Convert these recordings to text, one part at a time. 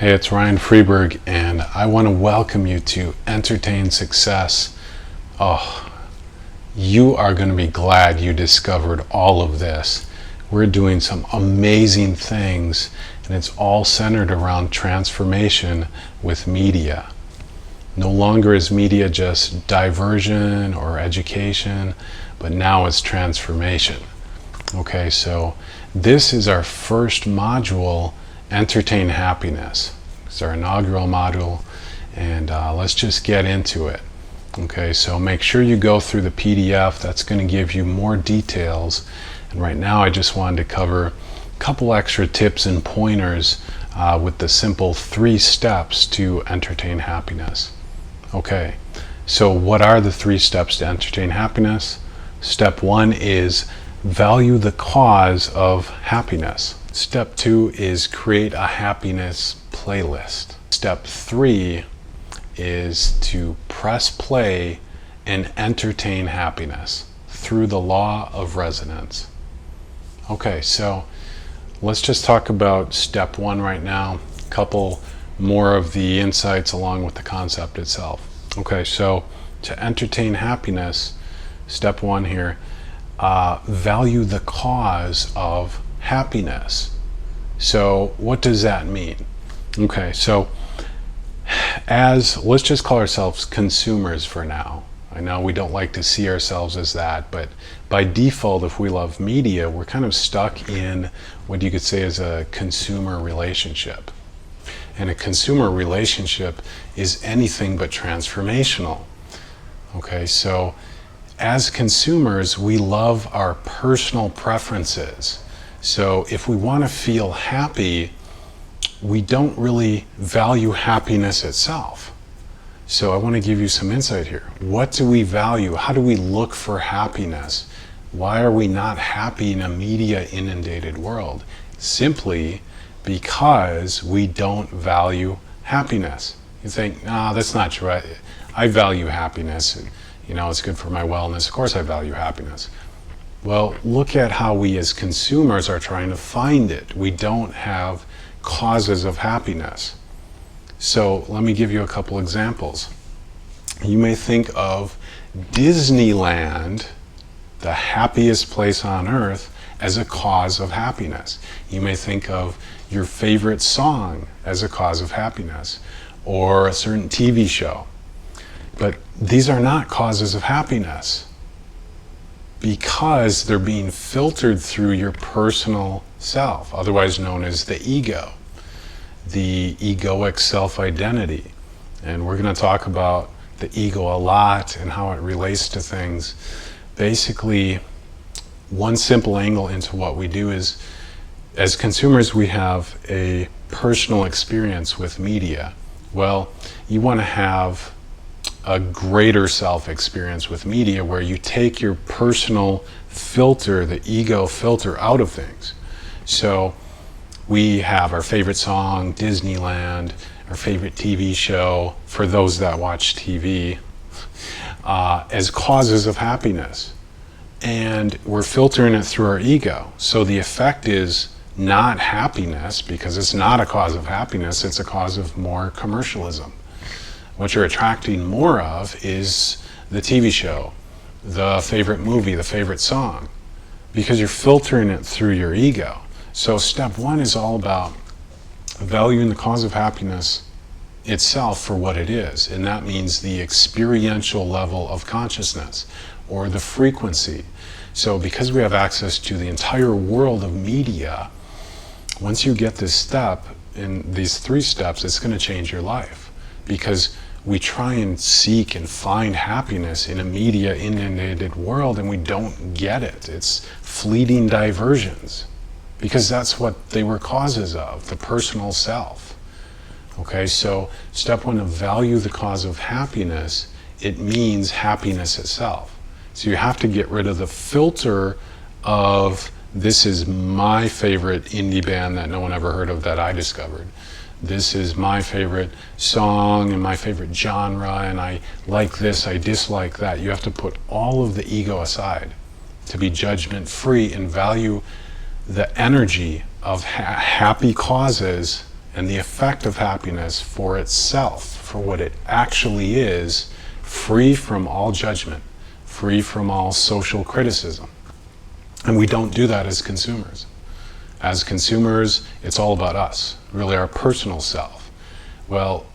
Hey, it's Ryan Freeberg, and I want to welcome you to Entertain Success. Oh, you are going to be glad you discovered all of this. We're doing some amazing things, and it's all centered around transformation with media. No longer is media just diversion or education, but now it's transformation. Okay, so this is our first module, Entertain Happiness. It's our inaugural module, and let's just get into it. Okay, so make sure you go through the PDF. That's going to give you more details. And right now I just wanted to cover a couple extra tips and pointers with the simple 3 steps to entertain happiness. Okay, so what are the 3 steps to entertain happiness? Step 1 is value the cause of happiness. Step 2 is create a happiness playlist. Step 3 is to press play and entertain happiness through the law of resonance. Okay, so let's just talk about step 1 right now. A couple more of the insights along with the concept itself. Okay, so to entertain happiness, step 1 here, value the cause of happiness. So what does that mean? Okay, so let's just call ourselves consumers for now. I know we don't like to see ourselves as that, but by default, if we love media, we're kind of stuck in what you could say is a consumer relationship. And a consumer relationship is anything but transformational. Okay, so as consumers, we love our personal preferences. So if we want to feel happy, we don't really value happiness itself. So I want to give you some insight here. What do we value? How do we look for happiness? Why are we not happy in a media inundated world? Simply because we don't value happiness. You think, no, that's not true. I value happiness. It's good for my wellness. Of course I value happiness. Well, look at how we as consumers are trying to find it. We don't have causes of happiness. So let me give you a couple examples. You may think of Disneyland, the happiest place on earth, as a cause of happiness. You may think of your favorite song as a cause of happiness, or a certain TV show. But these are not causes of happiness because they're being filtered through your personal self, otherwise known as the ego, the egoic self-identity. And we're going to talk about the ego a lot and how it relates to things. Basically, one simple angle into what we do is, as consumers, we have a personal experience with media. Well, you want to have a greater self-experience with media where you take your personal filter, the ego filter, out of things. So we have our favorite song, Disneyland, our favorite TV show, for those that watch TV, as causes of happiness. And we're filtering it through our ego. So the effect is not happiness, because it's not a cause of happiness, it's a cause of more commercialism. What you're attracting more of is the TV show, the favorite movie, the favorite song, because you're filtering it through your ego. So step 1 is all about valuing the cause of happiness itself for what it is, and that means the experiential level of consciousness or the frequency. So because we have access to the entire world of media, once you get this step, in these 3 steps, it's going to change your life, because we try and seek and find happiness in a media inundated world, and we don't get it. It's fleeting diversions, because that's what they were causes of, the personal self. Okay, so step 1, to value the cause of happiness, it means happiness itself. So you have to get rid of the filter of, this is my favorite indie band that no one ever heard of that I discovered. This is my favorite song and my favorite genre, and I like this, I dislike that. You have to put all of the ego aside to be judgment free and value the energy of happy causes and the effect of happiness for itself, for what it actually is, free from all judgment, free from all social criticism. And we don't do that as consumers. As consumers, it's all about us, really our personal self. Well,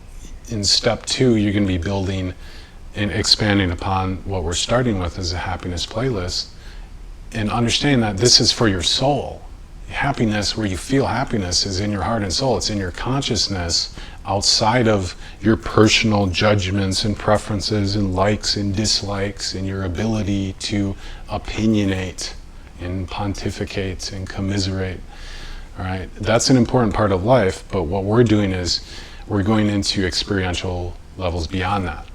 in step 2, you're going to be building and expanding upon what we're starting with as a happiness playlist, and understanding that this is for your soul. Happiness, where you feel happiness, is in your heart and soul. It's in your consciousness, outside of your personal judgments and preferences and likes and dislikes, and your ability to opinionate and pontificate and commiserate. All right, that's an important part of life, but what we're doing is we're going into experiential levels beyond that.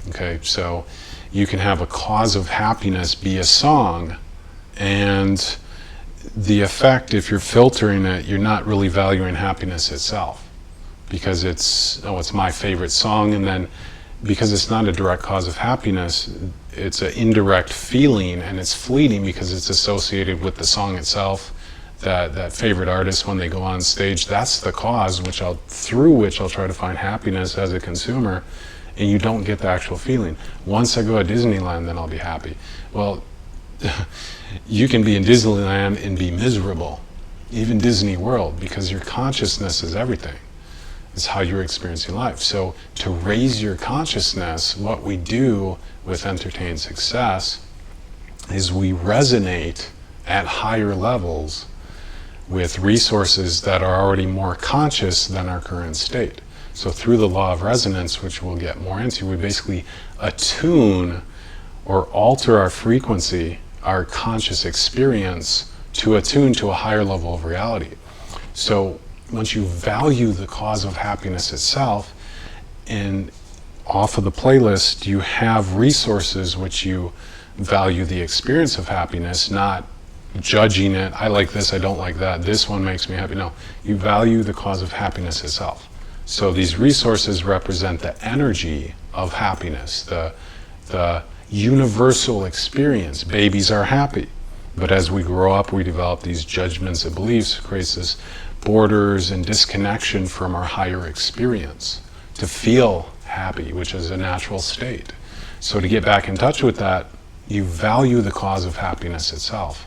Okay, so you can have a cause of happiness be a song, and the effect, if you're filtering it, you're not really valuing happiness itself, because it's my favorite song, and then because it's not a direct cause of happiness, it's an indirect feeling, and it's fleeting because it's associated with the song itself. That favorite artist, when they go on stage, that's the cause through which I'll try to find happiness as a consumer, and you don't get the actual feeling. Once I go to Disneyland, then I'll be happy. Well, you can be in Disneyland and be miserable, even Disney World, because your consciousness is everything. It's how you're experiencing life. So to raise your consciousness, what we do with Entertain Success is we resonate at higher levels with resources that are already more conscious than our current state. So through the law of resonance, which we'll get more into, we basically attune or alter our frequency, our conscious experience, to attune to a higher level of reality. So once you value the cause of happiness itself, and off of the playlist you have resources which you value the experience of happiness, not judging it. I like this, I don't like that, this one makes me happy. No, you value the cause of happiness itself. So these resources represent the energy of happiness, the universal experience. Babies are happy, but as we grow up, we develop these judgments and beliefs, creates this borders and disconnection from our higher experience to feel happy, which is a natural state. So to get back in touch with that, you value the cause of happiness itself.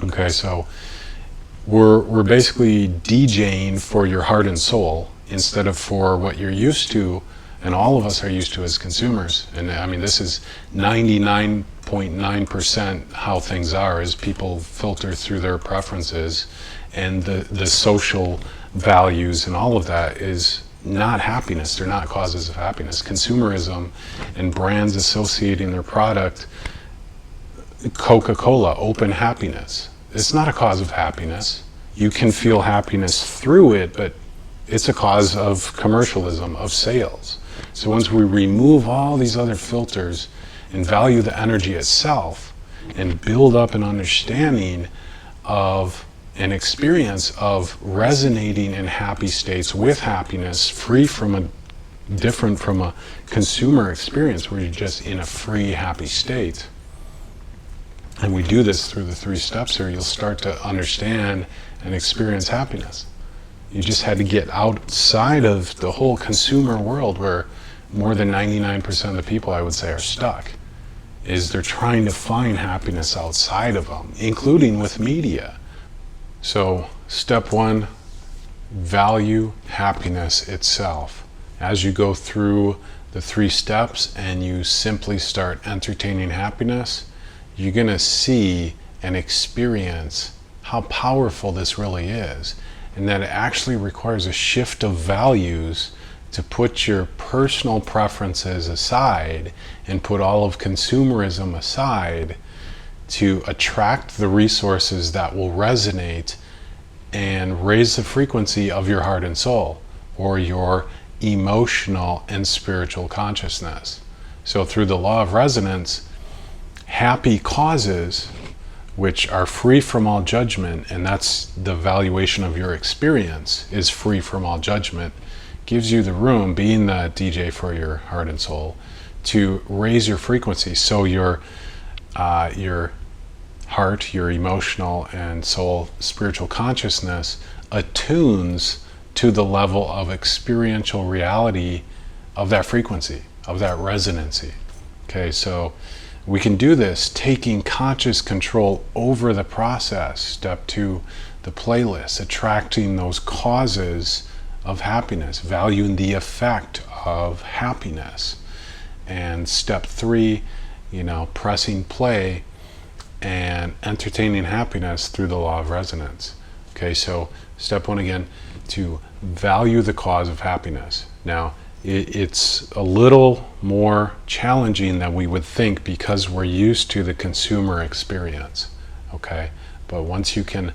Okay, so we're basically DJing for your heart and soul instead of for what you're used to, and all of us are used to as consumers. And I mean, this is 99.9% how things are, is people filter through their preferences, and the social values and all of that is not happiness. They're not causes of happiness. Consumerism and brands associating their product, Coca-Cola, open happiness. It's not a cause of happiness. You can feel happiness through it, but it's a cause of commercialism, of sales. So once we remove all these other filters and value the energy itself and build up an understanding of an experience of resonating in happy states with happiness, different from a consumer experience where you're just in a free, happy state. And we do this through the 3 steps here. You'll start to understand and experience happiness. You just had to get outside of the whole consumer world where more than 99% of the people, I would say, are stuck. Is they're trying to find happiness outside of them, including with media. So step 1, value happiness itself. As you go through the 3 steps and you simply start entertaining happiness, you're going to see and experience how powerful this really is, and that it actually requires a shift of values to put your personal preferences aside and put all of consumerism aside to attract the resources that will resonate and raise the frequency of your heart and soul, or your emotional and spiritual consciousness. So through the law of resonance, happy causes, which are free from all judgment, and that's the valuation of your experience, is free from all judgment, gives you the room, being the DJ for your heart and soul, to raise your frequency. So your heart, your emotional and soul spiritual consciousness attunes to the level of experiential reality of that frequency, of that resonancy. Okay, so we can do this taking conscious control over the process. Step 2, the playlist, attracting those causes of happiness, valuing the effect of happiness. And step 3, pressing play and entertaining happiness through the law of resonance. Okay, so step 1 again, to value the cause of happiness. Now, it's a little more challenging than we would think because we're used to the consumer experience. Okay, but once you can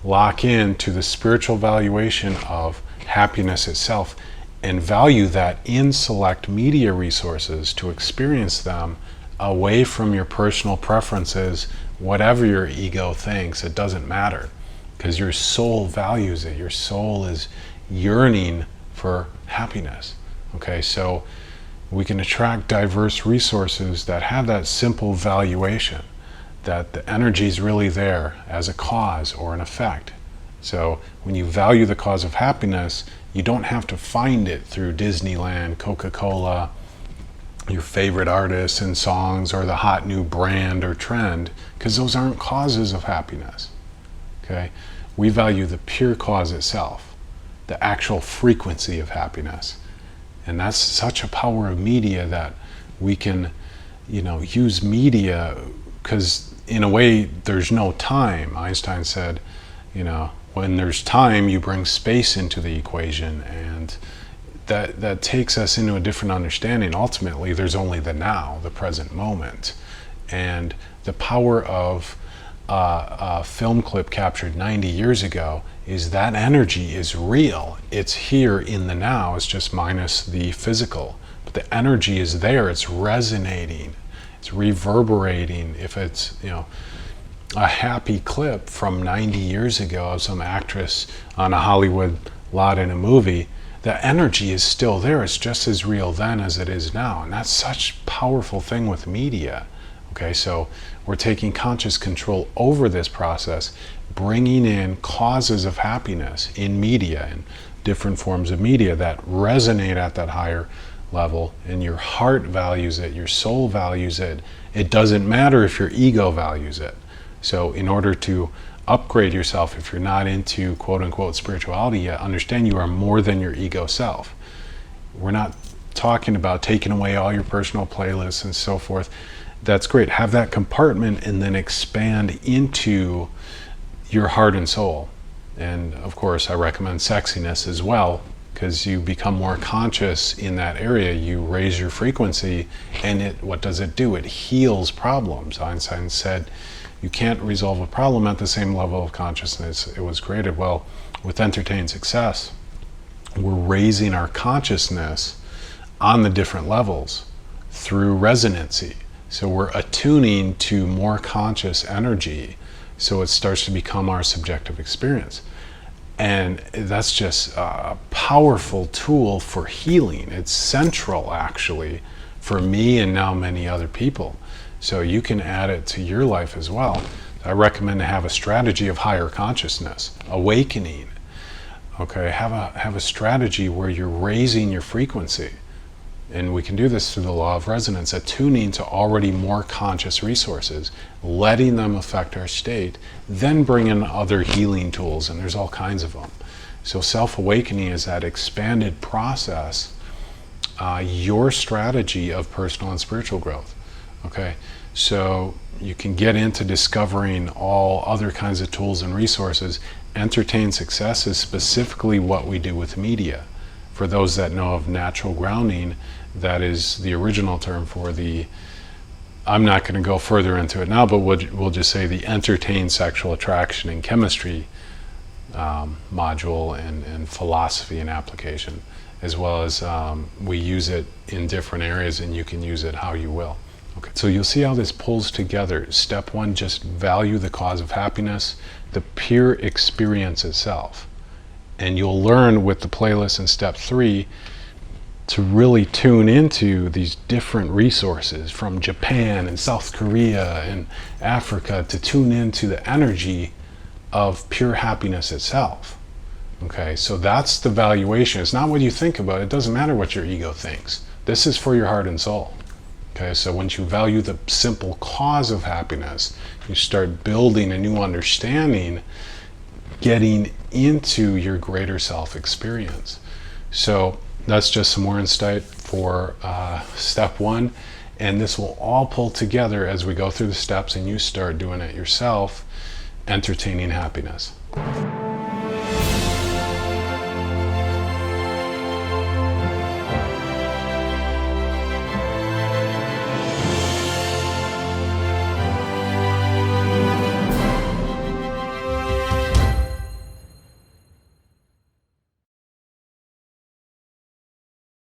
lock in to the spiritual valuation of happiness itself and value that in select media resources to experience them away from your personal preferences, whatever your ego thinks, it doesn't matter, because your soul values it. Your soul is yearning for happiness. Okay, so we can attract diverse resources that have that simple valuation, that the energy is really there as a cause or an effect. So when you value the cause of happiness, you don't have to find it through Disneyland, Coca-Cola, your favorite artists and songs, or the hot new brand or trend, because those aren't causes of happiness. Okay, we value the pure cause itself, the actual frequency of happiness. And that's such a power of media that we can, use media, because in a way there's no time. Einstein said, when there's time, you bring space into the equation, and that takes us into a different understanding. Ultimately, there's only the now, the present moment. And the power of a film clip captured 90 years ago is that energy is real. It's here in the now. It's just minus the physical. But the energy is there. It's resonating. It's reverberating. If it's, a happy clip from 90 years ago of some actress on a Hollywood lot in a movie, the energy is still there. It's just as real then as it is now. And that's such a powerful thing with media. Okay, so we're taking conscious control over this process, bringing in causes of happiness in media and different forms of media that resonate at that higher level, and your heart values it, your soul values it. It doesn't matter if your ego values it. So in order to upgrade yourself, if you're not into quote-unquote spirituality yet, understand you are more than your ego self. We're not talking about taking away all your personal playlists and so forth. That's great. Have that compartment and then expand into your heart and soul. And of course, I recommend sexiness as well, because you become more conscious in that area. You raise your frequency, and what does it do? It heals problems. Einstein said you can't resolve a problem at the same level of consciousness it was created. Well, with Entertain Success, we're raising our consciousness on the different levels through resonancy. So we're attuning to more conscious energy, so it starts to become our subjective experience. And that's just a powerful tool for healing. It's central, actually, for me and now many other people. So you can add it to your life as well. I recommend to have a strategy of higher consciousness, awakening. Okay, have a strategy where you're raising your frequency. And we can do this through the law of resonance, attuning to already more conscious resources, letting them affect our state, then bring in other healing tools, and there's all kinds of them. So self-awakening is that expanded process, your strategy of personal and spiritual growth. Okay, so you can get into discovering all other kinds of tools and resources. Entertain Success is specifically what we do with media. For those that know of natural grounding, that is the original term for the, I'm not going to go further into it now, but we'll just say the Entertain Sexual Attraction and Chemistry module and philosophy and application, as well as we use it in different areas, and you can use it how you will. Okay, so you'll see how this pulls together. Step 1, just value the cause of happiness, the pure experience itself. And you'll learn with the playlist in step 3 to really tune into these different resources from Japan and South Korea and Africa, to tune into the energy of pure happiness itself. Okay, so that's the valuation. It's not what you think about. It doesn't matter what your ego thinks. This is for your heart and soul. Okay, so once you value the simple cause of happiness, you start building a new understanding, getting into your greater self experience. So that's just some more insight for step one. And this will all pull together as we go through the steps and you start doing it yourself, entertaining happiness.